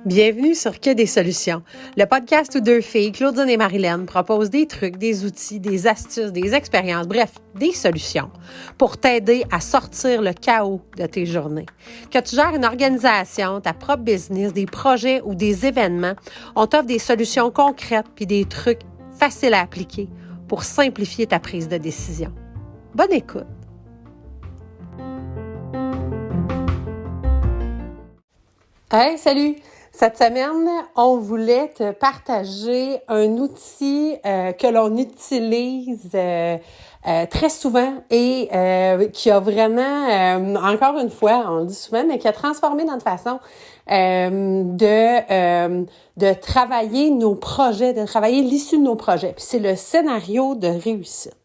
Bienvenue sur Que des solutions, le podcast où deux filles, Claudine et Marilyn, proposent des trucs, des outils, des astuces, des expériences, bref, des solutions pour t'aider à sortir le chaos de tes journées. Que tu gères une organisation, ta propre business, des projets ou des événements, on t'offre des solutions concrètes puis des trucs faciles à appliquer pour simplifier ta prise de décision. Bonne écoute! Hey, salut! Cette semaine, on voulait te partager un outil que l'on utilise très souvent et qui a vraiment, encore une fois, on le dit souvent, mais qui a transformé notre façon de travailler nos projets, de travailler l'issue de nos projets. Puis c'est le scénario de réussite.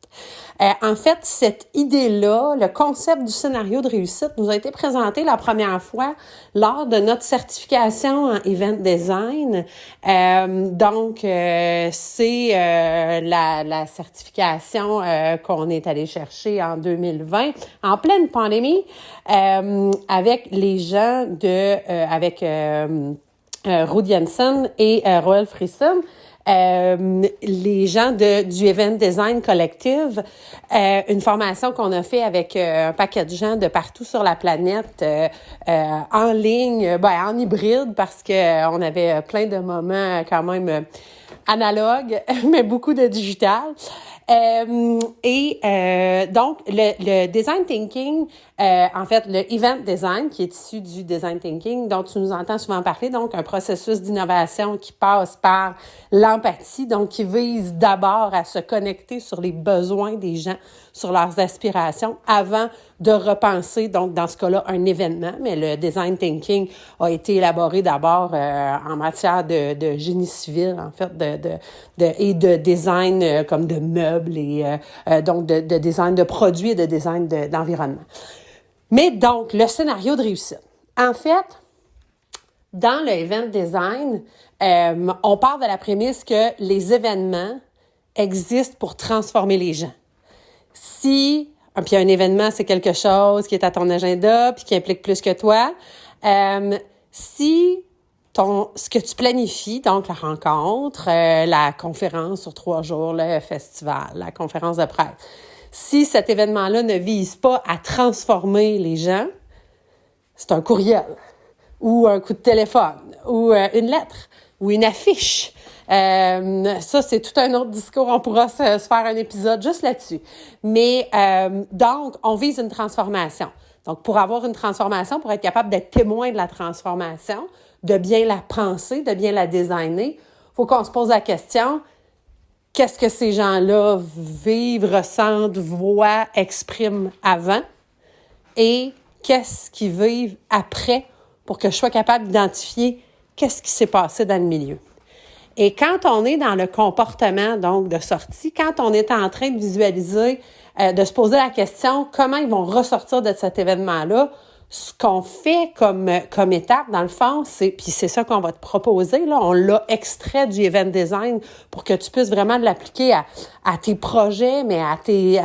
En fait, cette idée-là, le concept du scénario de réussite nous a été présenté la première fois lors de notre certification en Event Design. C'est la certification qu'on est allé chercher en 2020, en pleine pandémie, avec les gens avec Ruud Janssen et Roel Friesen. Les gens du Event Design Collective, une formation qu'on a fait avec un paquet de gens de partout sur la planète, en ligne, en hybride, parce que on avait plein de moments quand même analogues, mais beaucoup de digital. Donc, le design thinking, en fait, le event design, qui est issu du design thinking, dont tu nous entends souvent parler, donc un processus d'innovation qui passe par l'empathie, donc qui vise d'abord à se connecter sur les besoins des gens, sur leurs aspirations, avant de repenser, donc dans ce cas-là, un événement. Mais le design thinking a été élaboré d'abord en matière de génie civil, en fait, et de design comme de meubles et donc de design de produits et de design d'environnement. Mais donc, le scénario de réussite. En fait, dans le event design, on part de la prémisse que les événements existent pour transformer les gens. Puis un événement, c'est quelque chose qui est à ton agenda puis qui implique plus que toi. Ce que tu planifies, donc la rencontre, la conférence sur 3 jours, le festival, la conférence de presse, si cet événement-là ne vise pas à transformer les gens, c'est un courriel ou un coup de téléphone ou une lettre ou une affiche. Ça, c'est tout un autre discours. On pourra se faire un épisode juste là-dessus. Mais donc, on vise une transformation. Donc, pour avoir une transformation, pour être capable d'être témoin de la transformation, de bien la penser, de bien la designer, il faut qu'on se pose la question, qu'est-ce que ces gens-là vivent, ressentent, voient, expriment avant et qu'est-ce qu'ils vivent après pour que je sois capable d'identifier qu'est-ce qui s'est passé dans le milieu. Et quand on est dans le comportement, donc, de sortie, quand on est en train de visualiser, de se poser la question, comment ils vont ressortir de cet événement-là, ce qu'on fait comme étape, dans le fond, puis c'est ça qu'on va te proposer, là, on l'a extrait du event design pour que tu puisses vraiment l'appliquer à tes projets, mais à tes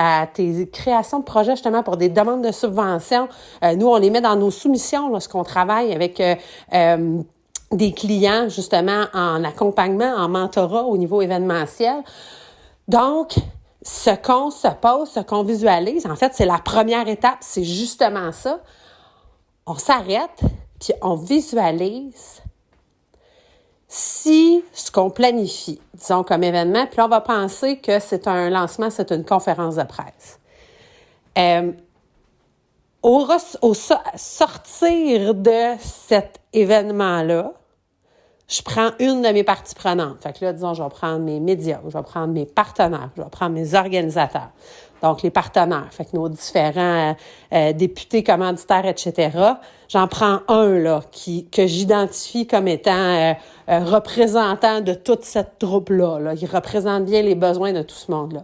créations de projets, justement, pour des demandes de subventions. Nous, on les met dans nos soumissions lorsqu'on travaille avec des clients, justement, en accompagnement, en mentorat au niveau événementiel. Donc, ce qu'on se pose, ce qu'on visualise, en fait, c'est la première étape, c'est justement ça. On s'arrête, puis on visualise si ce qu'on planifie, disons comme événement, puis là, on va penser que c'est un lancement, c'est une conférence de presse. Au sortir de cet événement-là, je prends une de mes parties prenantes. Fait que là, disons, je vais prendre mes médias, je vais prendre mes partenaires, je vais prendre mes organisateurs. Donc, les partenaires, fait que nos différents députés, commanditaires, etc. J'en prends un, là, que j'identifie comme étant représentant de toute cette troupe-là, là. Il représente bien les besoins de tout ce monde-là.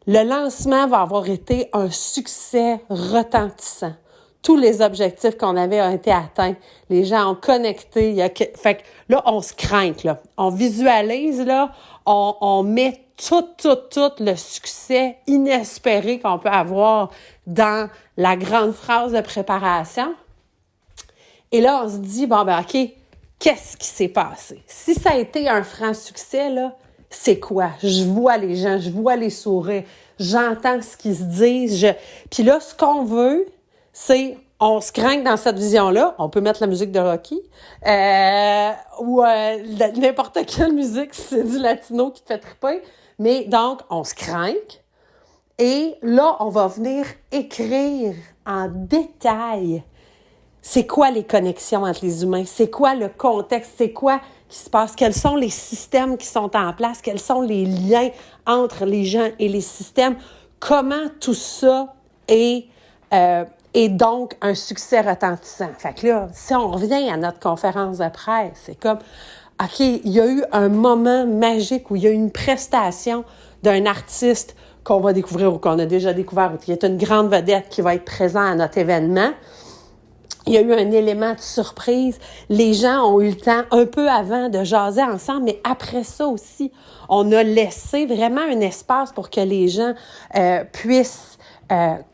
Le lancement va avoir été un succès retentissant. Tous les objectifs qu'on avait ont été atteints. Les gens ont connecté. Fait que là, on se craint, là. On visualise, là. On met tout le succès inespéré qu'on peut avoir dans la grande phrase de préparation. Et là, on se dit, bon, ben OK, qu'est-ce qui s'est passé? Si ça a été un franc succès, là, c'est quoi? Je vois les gens, je vois les sourires, j'entends ce qu'ils se disent. Puis là, ce qu'on veut, c'est, on se craint dans cette vision-là. On peut mettre la musique de Rocky ou n'importe quelle musique si c'est du latino qui te fait triper. Mais donc, on se craint. Et là, on va venir écrire en détail c'est quoi les connexions entre les humains, c'est quoi le contexte, c'est quoi qui se passe, quels sont les systèmes qui sont en place, quels sont les liens entre les gens et les systèmes, comment tout ça est donc un succès retentissant. Fait que là, si on revient à notre conférence de presse, c'est comme, OK, il y a eu un moment magique où il y a eu une prestation d'un artiste qu'on va découvrir ou qu'on a déjà découvert, ou qui est une grande vedette qui va être présent à notre événement. Il y a eu un élément de surprise. Les gens ont eu le temps, un peu avant, de jaser ensemble, mais après ça aussi, on a laissé vraiment un espace pour que les gens puissent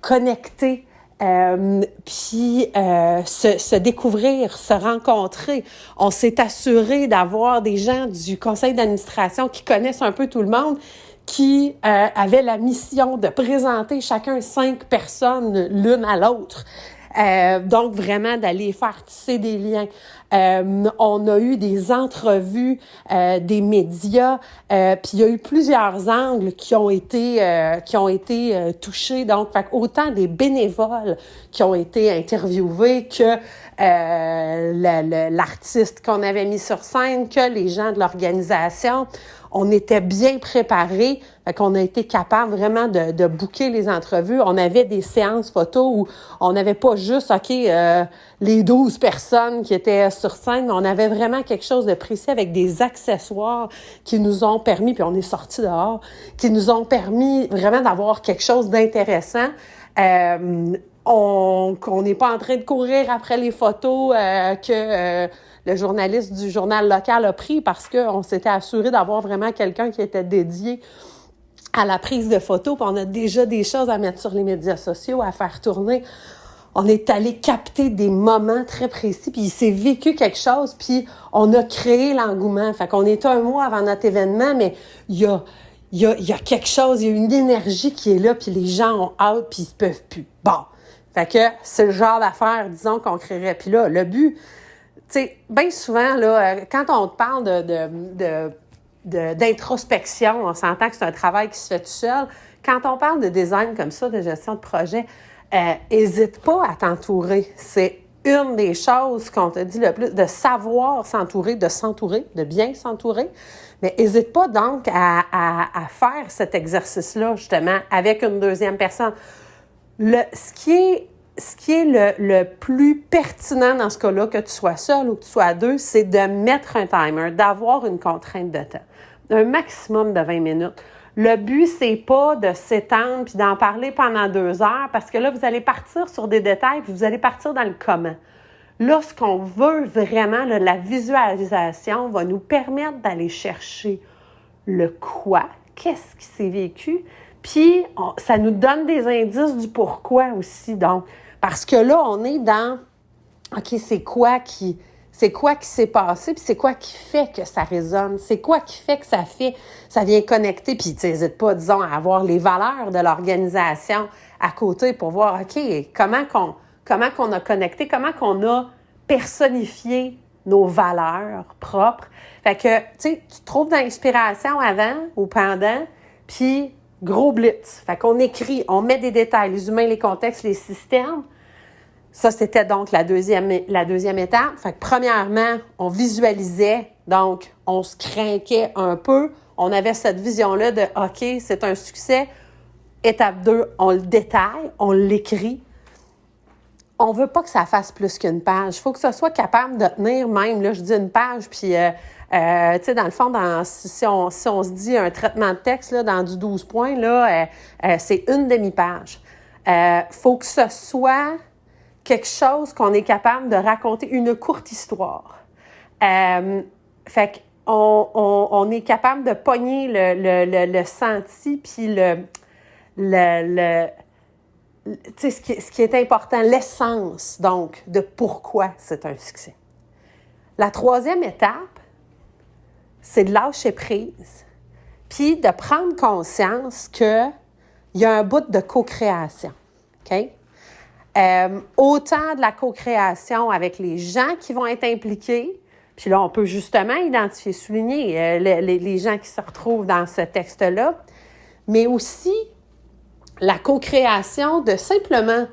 connecter, puis se découvrir, se rencontrer. On s'est assuré d'avoir des gens du conseil d'administration qui connaissent un peu tout le monde, qui avaient la mission de présenter chacun 5 personnes l'une à l'autre. Donc, vraiment, d'aller faire tisser des liens. On a eu des entrevues, des médias, puis il y a eu plusieurs angles qui ont été touchés. Donc, fait, autant des bénévoles qui ont été interviewés que l'artiste qu'on avait mis sur scène, que les gens de l'organisation. On était bien préparés, fait qu'on a été capable vraiment de booker les entrevues. On avait des séances photos où on n'avait pas juste, les 12 personnes qui étaient sur scène, mais on avait vraiment quelque chose de précis avec des accessoires qui nous ont permis, puis on est sortis dehors, qui nous ont permis vraiment d'avoir quelque chose d'intéressant. Qu'on n'est pas en train de courir après les photos que le journaliste du journal local a pris parce qu'on s'était assuré d'avoir vraiment quelqu'un qui était dédié à la prise de photos. Puis on a déjà des choses à mettre sur les médias sociaux, à faire tourner. On est allé capter des moments très précis, puis il s'est vécu quelque chose, puis on a créé l'engouement. Fait qu'on est un mois avant notre événement, mais il y a quelque chose, il y a une énergie qui est là, puis les gens ont hâte, puis ils ne peuvent plus. Bon. Fait que c'est le genre d'affaires, disons, qu'on créerait. Puis là, le but, tu sais, bien souvent, là, quand on te parle d'introspection, on s'entend que c'est un travail qui se fait tout seul. Quand on parle de design comme ça, de gestion de projet, hésite pas à t'entourer. C'est une des choses qu'on te dit le plus, de savoir s'entourer, de bien s'entourer. Mais n'hésite pas donc à faire cet exercice-là, justement, avec une deuxième personne. Ce qui est le plus pertinent dans ce cas-là, que tu sois seul ou que tu sois à deux, c'est de mettre un timer, d'avoir une contrainte de temps. Un maximum de 20 minutes. Le but, c'est pas de s'étendre puis d'en parler pendant 2 heures parce que là, vous allez partir sur des détails puis vous allez partir dans le comment. Là, ce qu'on veut vraiment, là, la visualisation va nous permettre d'aller chercher le quoi, qu'est-ce qui s'est vécu. Puis, ça nous donne des indices du pourquoi aussi. Donc, parce que là, on est dans, OK, c'est quoi qui s'est passé, puis c'est quoi qui fait que ça résonne, c'est quoi qui fait que ça vient connecter. Puis, tu n'hésites pas, disons, à avoir les valeurs de l'organisation à côté pour voir, OK, comment qu'on a connecté, comment qu'on a personnifié nos valeurs propres. Fait que, tu sais, tu trouves l'inspiration avant ou pendant, puis gros blitz. Fait qu'on écrit, on met des détails, les humains, les contextes, les systèmes. Ça, c'était donc la deuxième étape. Fait que premièrement, on visualisait, donc on se craquait un peu. On avait cette vision-là de « OK, c'est un succès ». Étape 2, on le détaille, on l'écrit. On veut pas que ça fasse plus qu'une page. Il faut que ça soit capable de tenir même, là, je dis une page, puis... tu sais, dans le fond, si on se dit un traitement de texte là, dans du 12 points, là, c'est une demi-page. Faut que ce soit quelque chose qu'on est capable de raconter, une courte histoire. Fait on est capable de pogner le senti, puis tu sais, ce qui est important, l'essence, donc, de pourquoi c'est un succès. La troisième étape, c'est de lâcher prise, puis de prendre conscience qu'il y a un bout de co-création, OK? Autant de la co-création avec les gens qui vont être impliqués, puis là, on peut justement identifier, souligner les gens qui se retrouvent dans ce texte-là, mais aussi la co-création de simplement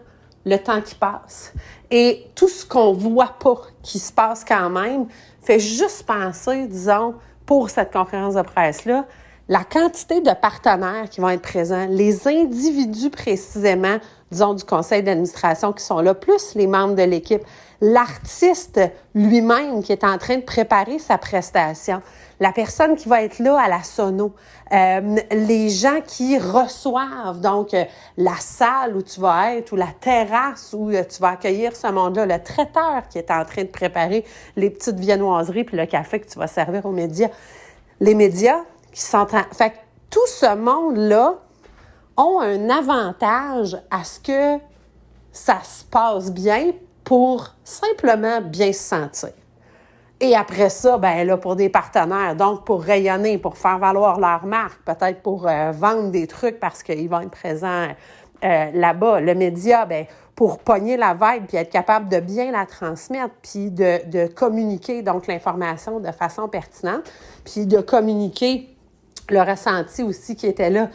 le temps qui passe. Et tout ce qu'on ne voit pas qui se passe quand même fait juste penser, disons, pour cette conférence de presse-là, la quantité de partenaires qui vont être présents, les individus précisément, disons, du conseil d'administration qui sont là, plus les membres de l'équipe, l'artiste lui-même qui est en train de préparer sa prestation, la personne qui va être là à la sono, les gens qui reçoivent, donc la salle où tu vas être ou la terrasse où tu vas accueillir ce monde-là, le traiteur qui est en train de préparer les petites viennoiseries puis le café que tu vas servir aux médias. Les médias qui sont... Fait que tout ce monde-là ont un avantage à ce que ça se passe bien pour simplement bien se sentir. Et après ça, ben là, pour des partenaires, donc pour rayonner, pour faire valoir leur marque, peut-être pour vendre des trucs parce qu'ils vont être présents là-bas. Le média, ben pour pogner la vibe puis être capable de bien la transmettre, puis de communiquer donc l'information de façon pertinente, puis de communiquer le ressenti aussi qui était là.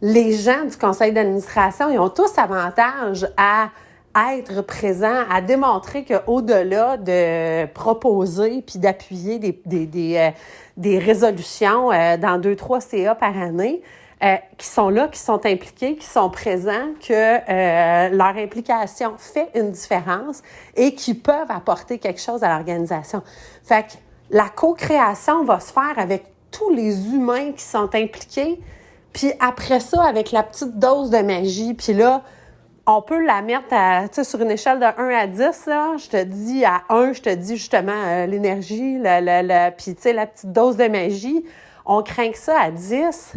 Les gens du conseil d'administration, ils ont tous avantage à être présents, à démontrer qu'au-delà de proposer puis d'appuyer des résolutions dans 2-3 CA par année, qui sont là, qui sont impliqués, qui sont présents, que leur implication fait une différence et qui peuvent apporter quelque chose à l'organisation. Fait que la co-création va se faire avec tous les humains qui sont impliqués, puis après ça, avec la petite dose de magie, puis là, on peut la mettre sur une échelle de 1 à 10, là, je te dis à 1, je te dis justement l'énergie, puis tu sais, la petite dose de magie, on craint que ça à 10.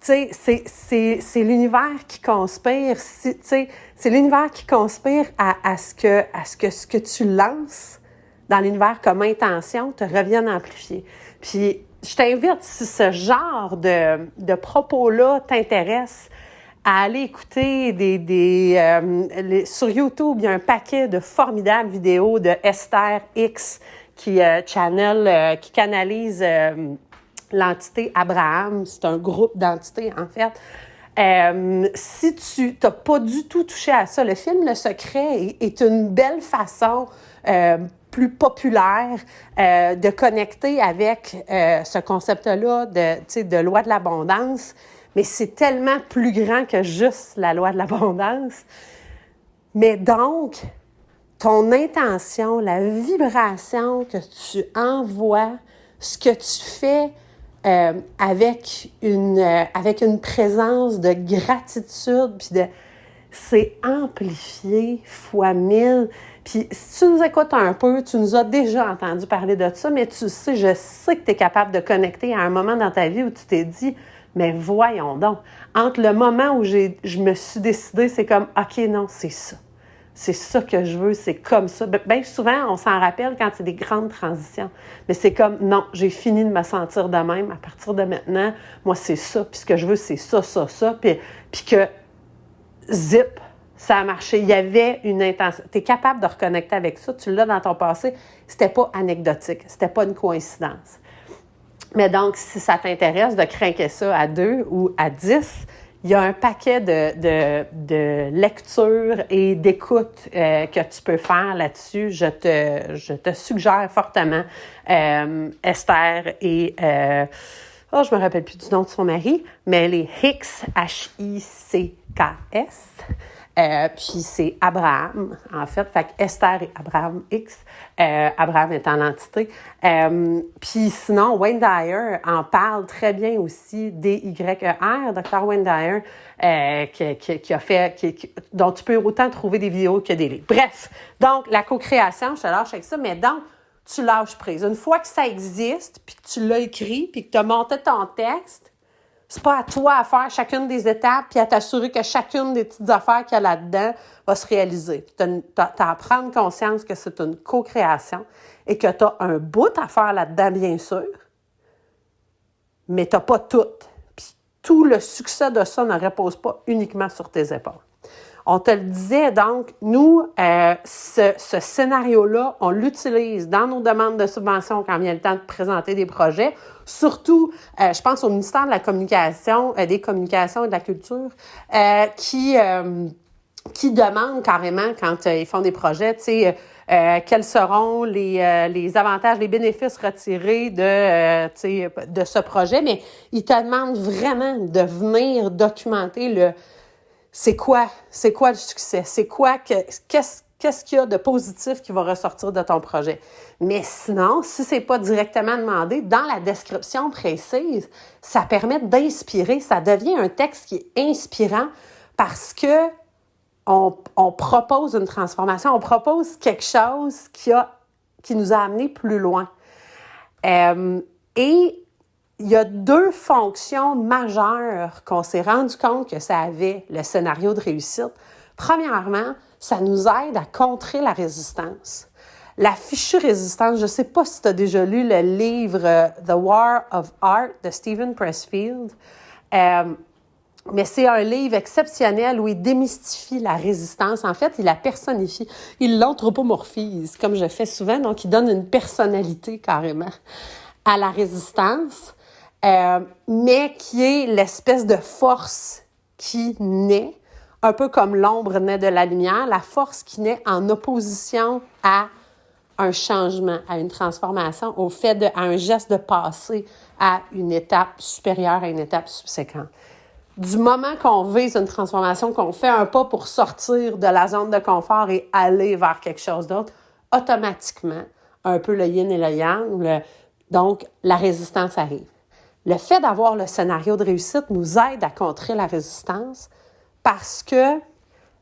Tu sais, c'est l'univers qui conspire, tu sais, c'est l'univers qui conspire à ce que tu lances dans l'univers comme intention te revienne amplifier. Puis, je t'invite, si ce genre de propos-là t'intéresse, à aller écouter sur YouTube, il y a un paquet de formidables vidéos de Esther X qui canalise l'entité Abraham. C'est un groupe d'entités, en fait. Si tu n'as pas du tout touché à ça, le film Le Secret est une belle façon plus populaire de connecter avec ce concept-là de loi de l'abondance. Mais c'est tellement plus grand que juste la loi de l'abondance. Mais donc, ton intention, la vibration que tu envoies, ce que tu fais avec une présence de gratitude, puis c'est amplifié fois 1000. Puis si tu nous écoutes un peu, tu nous as déjà entendu parler de ça, mais tu sais, je sais que tu es capable de connecter à un moment dans ta vie où tu t'es dit, mais voyons donc, entre le moment où je me suis décidée, c'est comme, OK, non, c'est ça. C'est ça que je veux, c'est comme ça. Bien souvent, on s'en rappelle quand c'est des grandes transitions. Mais c'est comme, non, j'ai fini de me sentir de même. À partir de maintenant, moi, c'est ça. Puis ce que je veux, c'est ça, ça, ça. Puis que, zip, ça a marché. Il y avait une intention. Tu es capable de reconnecter avec ça. Tu l'as dans ton passé. C'était pas anecdotique. C'était pas une coïncidence. Mais donc, si ça t'intéresse de craquer ça à 2 ou à 10, il y a un paquet de lectures et d'écoutes que tu peux faire là-dessus. Je te suggère fortement Esther et... je me rappelle plus du nom de son mari, mais les Hicks, H-I-C-K-S. Puis c'est Abraham, en fait. Fait que Esther et Abraham X. Abraham étant l'entité. Puis sinon, Wayne Dyer en parle très bien aussi, D-Y-E-R, Dr. Wayne Dyer, qui a fait, dont tu peux autant trouver des vidéos que des livres. Bref, donc la co-création, je te lâche avec ça, mais donc, tu lâches prise. Une fois que ça existe, puis que tu l'as écrit, puis que tu as monté ton texte, c'est pas à toi à faire chacune des étapes puis à t'assurer que chacune des petites affaires qu'il y a là-dedans va se réaliser. T'as à prendre conscience que c'est une co-création et que tu as un bout à faire là-dedans, bien sûr, mais tu n'as pas tout. Puis tout le succès de ça ne repose pas uniquement sur tes épaules. On te le disait, donc, nous, ce scénario-là, on l'utilise dans nos demandes de subvention quand vient le temps de présenter des projets. Surtout, je pense au ministère de la Communication, des Communications et de la Culture, qui demandent carrément, quand ils font des projets, tu sais, quels seront les avantages, les bénéfices retirés de ce projet. Mais ils te demandent vraiment de venir documenter c'est quoi le succès? C'est quoi qu'est-ce qu'il y a de positif qui va ressortir de ton projet? Mais sinon, si c'est pas directement demandé, dans la description précise, ça permet d'inspirer. Ça devient un texte qui est inspirant parce que on propose une transformation, on propose quelque chose qui nous a amenés plus loin. Et il y a 2 fonctions majeures qu'on s'est rendu compte que ça avait, le scénario de réussite. Premièrement, ça nous aide à contrer la résistance. La fichue résistance, je ne sais pas si tu as déjà lu le livre The War of Art de Steven Pressfield, mais c'est un livre exceptionnel où il démystifie la résistance. En fait, il la personnifie. Il l'anthropomorphise, comme je fais souvent, donc il donne une personnalité carrément à la résistance. Mais qui est l'espèce de force qui naît, un peu comme l'ombre naît de la lumière, la force qui naît en opposition à un changement, à une transformation, à un geste de passer à une étape supérieure, à une étape subséquente. Du moment qu'on vise une transformation, qu'on fait un pas pour sortir de la zone de confort et aller vers quelque chose d'autre, automatiquement, un peu le yin et le yang, donc la résistance arrive. Le fait d'avoir le scénario de réussite nous aide à contrer la résistance parce que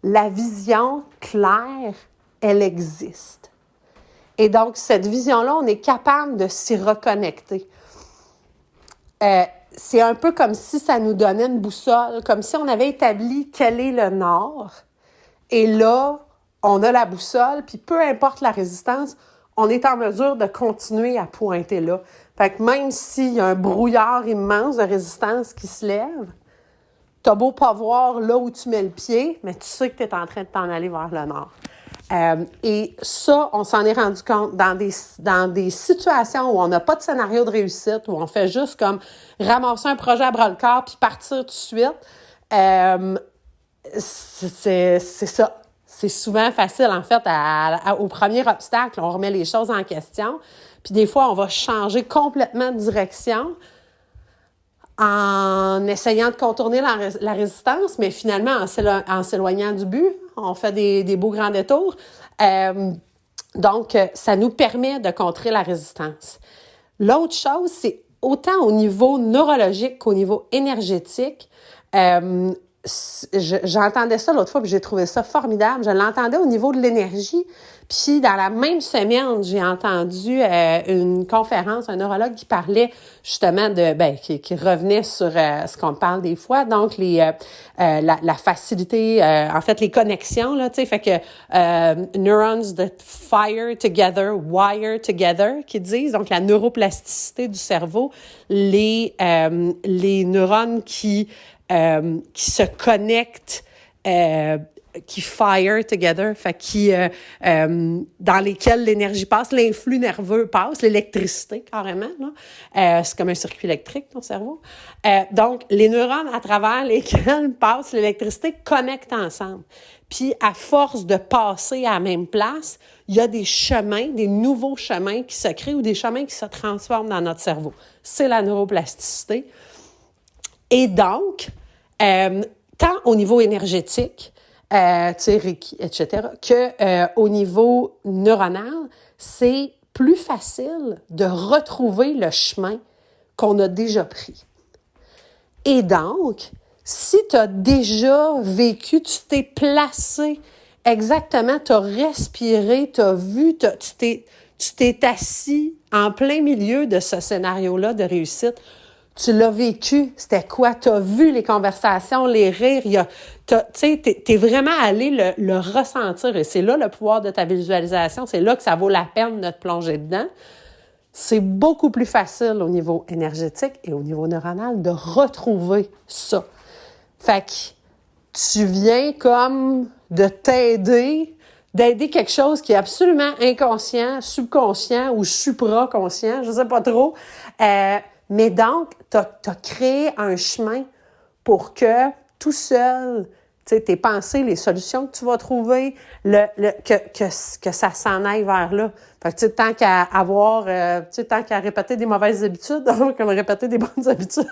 la vision claire, elle existe. Et donc, cette vision-là, on est capable de s'y reconnecter. C'est un peu comme si ça nous donnait une boussole, comme si on avait établi quel est le nord. Et là, on a la boussole, puis peu importe la résistance, on est en mesure de continuer à pointer là. Fait que même s'il y a un brouillard immense de résistance qui se lève, t'as beau pas voir là où tu mets le pied, mais tu sais que tu es en train de t'en aller vers le nord. Et ça, on s'en est rendu compte dans des situations où on n'a pas de scénario de réussite, où on fait juste comme ramasser un projet à bras-le-corps puis partir tout de suite. C'est ça. C'est souvent facile, en fait, au premier obstacle, on remet les choses en question. Puis des fois, on va changer complètement de direction en essayant de contourner la résistance, mais finalement, en s'éloignant du but, on fait des beaux grands détours. Donc, ça nous permet de contrer la résistance. L'autre chose, c'est autant au niveau neurologique qu'au niveau énergétique. J'entendais ça l'autre fois, puis j'ai trouvé ça formidable. Je l'entendais au niveau de l'énergie. Puis, dans la même semaine, j'ai entendu une conférence, un neurologue qui parlait justement qui revenait sur ce qu'on parle des fois, donc la facilité, en fait, les connexions, là, tu sais, fait que neurons that fire together, wire together, qu'ils disent, donc la neuroplasticité du cerveau, les neurones qui se connectent, qui fire together, fait dans lesquels l'énergie passe, l'influx nerveux passe, l'électricité carrément, là. C'est comme un circuit électrique, ton cerveau. Donc, les neurones à travers lesquels passe l'électricité connectent ensemble. Puis, à force de passer à la même place, il y a des chemins, des nouveaux chemins qui se créent ou des chemins qui se transforment dans notre cerveau. C'est la neuroplasticité. Et donc, tant au niveau énergétique, tu sais, Reiki, etc., au niveau neuronal, c'est plus facile de retrouver le chemin qu'on a déjà pris. Et donc, si tu as déjà vécu, tu t'es placé exactement, tu as respiré, tu as vu, Tu t'es assis en plein milieu de ce scénario-là de réussite. Tu l'as vécu. C'était quoi? Tu as vu les conversations, les rires. Tu sais, t'es vraiment allé le ressentir. Et c'est là le pouvoir de ta visualisation. C'est là que ça vaut la peine de te plonger dedans. C'est beaucoup plus facile au niveau énergétique et au niveau neuronal de retrouver ça. Fait que tu viens comme de d'aider quelque chose qui est absolument inconscient, subconscient ou supraconscient, je sais pas trop. Mais donc, t'as créé un chemin pour que tout seul, tu sais, tes pensées, les solutions que tu vas trouver, que ça s'en aille vers là. Fait que, tu sais, tant qu'à répéter des mauvaises habitudes, comme répéter des bonnes habitudes.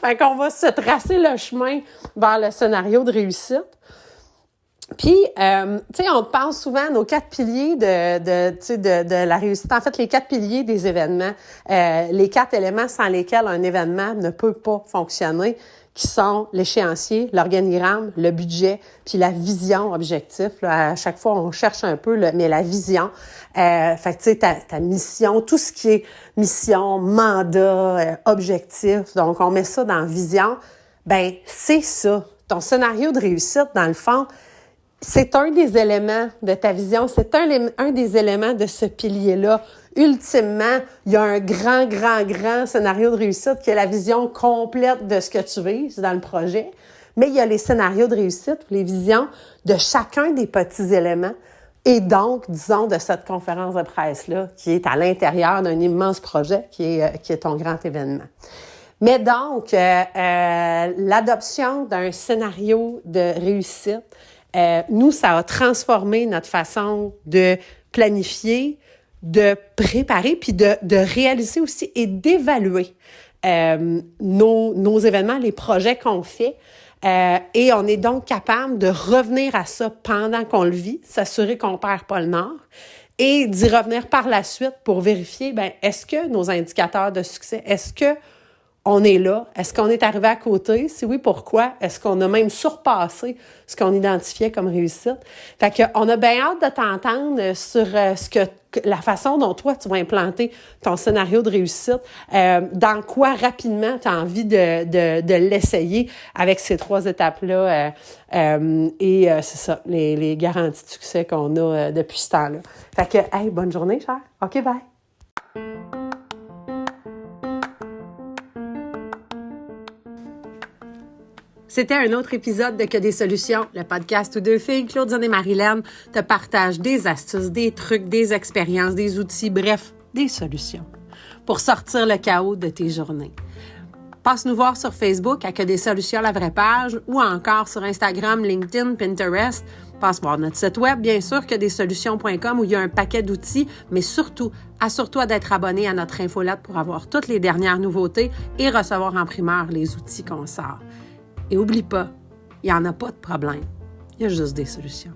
Fait qu'on va se tracer le chemin vers le scénario de réussite. Puis, tu sais, on pense souvent à nos 4 piliers de la réussite. En fait, les 4 piliers des événements, les 4 éléments sans lesquels un événement ne peut pas fonctionner, qui sont l'échéancier, l'organigramme, le budget, puis la vision objectif. Là, à chaque fois, on cherche un peu, mais la vision. Fait que, tu sais, ta mission, tout ce qui est mission, mandat, objectif, donc on met ça dans vision, ben c'est ça. Ton scénario de réussite, dans le fond, c'est un des éléments de ta vision, c'est un des éléments de ce pilier-là. Ultimement, il y a un grand scénario de réussite qui est la vision complète de ce que tu vises dans le projet. Mais il y a les scénarios de réussite, les visions de chacun des petits éléments. Et donc, disons, de cette conférence de presse-là, qui est à l'intérieur d'un immense projet, qui est ton grand événement. Mais donc, l'adoption d'un scénario de réussite, nous, ça a transformé notre façon de planifier, de préparer, puis de réaliser aussi et d'évaluer nos événements, les projets qu'on fait. Et on est donc capable de revenir à ça pendant qu'on le vit, s'assurer qu'on ne perd pas le nord, et d'y revenir par la suite pour vérifier, est-ce que nos indicateurs de succès, est-ce que on est là? Est-ce qu'on est arrivé à côté? Si oui, pourquoi? Est-ce qu'on a même surpassé ce qu'on identifiait comme réussite? Fait qu'on a bien hâte de t'entendre sur la façon dont toi, tu vas implanter ton scénario de réussite. Dans quoi rapidement tu as envie de l'essayer avec ces 3 étapes-là. C'est ça, les garanties de succès qu'on a depuis ce temps-là. Fait que, hey, bonne journée, cher. OK, bye. C'était un autre épisode de Que des solutions, le podcast où 2 filles, Claudine et Marilène, te partagent des astuces, des trucs, des expériences, des outils, bref, des solutions pour sortir le chaos de tes journées. Passe nous voir sur Facebook à Que des solutions, la vraie page, ou encore sur Instagram, LinkedIn, Pinterest. Passe voir notre site web, bien sûr, quedessolutions.com, où il y a un paquet d'outils, mais surtout, assure-toi d'être abonné à notre infolette pour avoir toutes les dernières nouveautés et recevoir en primeur les outils qu'on sort. Et oublie pas, il n'y en a pas de problème. Il y a juste des solutions.